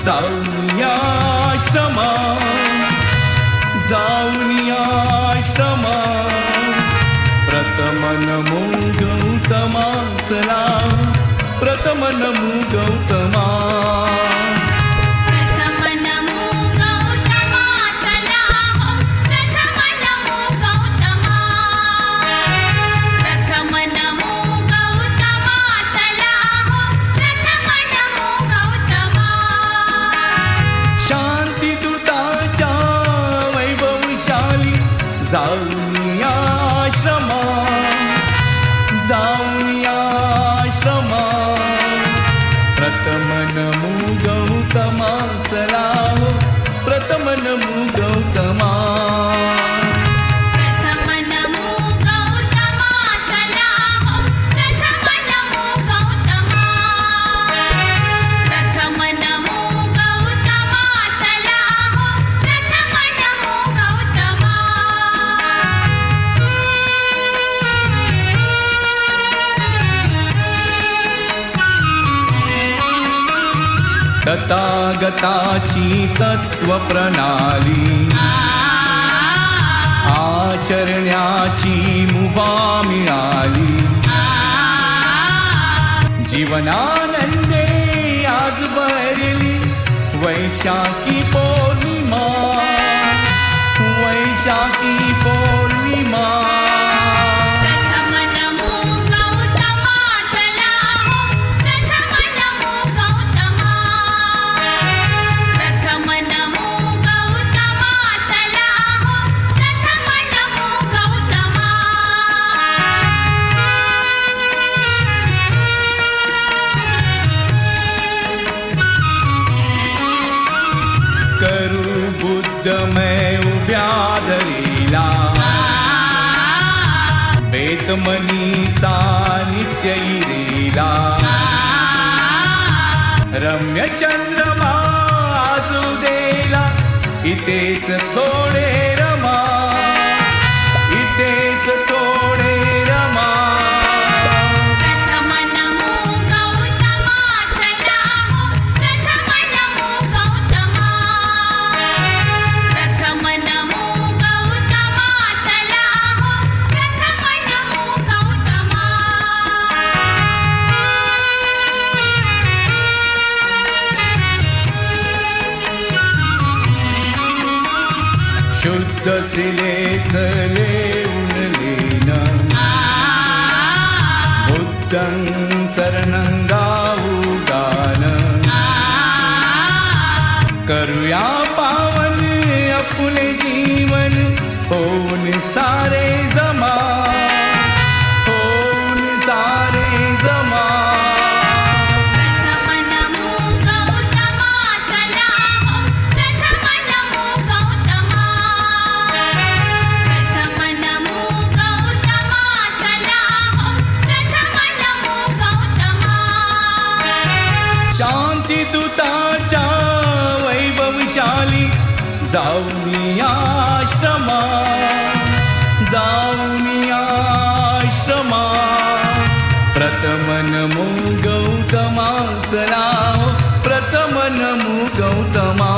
जाऊनिया आश्रमा, जाऊनिया आश्रमा, प्रथम नमो गौतमासला, प्रथम नमो गौतमा, प्रथम नमो गौतमा चला हो, प्रथम नमो गौतमा, प्रथम नमो गौतमा चला हो, प्रथम नमो गौतमा, शांतिदूताच्या वैभवशाली जाऊनिया आश्रमा, जाऊनिया आश्रमा, प्रथम नमो गौतमा चला हो, प्रथम नमो गौतमा, प्रथम नमो गौतमा चला हो, प्रथम नमो गौतमा, प्रथम नमो गौतमा चला हो, प्रथम नमो गौतमा, तथागताची तत्वप्रणाली आचरण्याची मुभा मिळाली, जीवनानंदे आज भरली वैशाखी पौर्णिमा, वैशाखी पौर्णिमा, प्रथम नमो गौतमा चला हो, प्रथम नमो गौतमा, प्रथम नमो गौतमा चला हो, प्रथम नमो गौतमा, करू बुद्धमय उभ्या धरीला, बेतमनीचा नित्य इरेला, रम्य चंद्रमा आजू देला, इथेच थोडे रमा, इथेच थोडे रमा, प्रथम नमो गौतमा चला हो, प्रथम नमो गौतमा, प्रथम नमो गौतमा चला हो, प्रथम नमो गौतमा, शुद्ध शिलेच लेऊन लेना, बुद्धं शरणं गाऊ गान, करूया पावन आपुले जीवन, होऊन सारे जमा, होऊन सारे जमा, प्रथम नमो गौतमा चला हो, प्रथम नमो गौतमा, प्रथम नमो गौतमा चला हो, प्रथम नमो गौतमा, शांतिदूताच्या वैभवशाली जाऊनिया आश्रमा, जाऊनिया आश्रमा, प्रथम नमो गौतमा चला हो, प्रथम नमो गौतमा,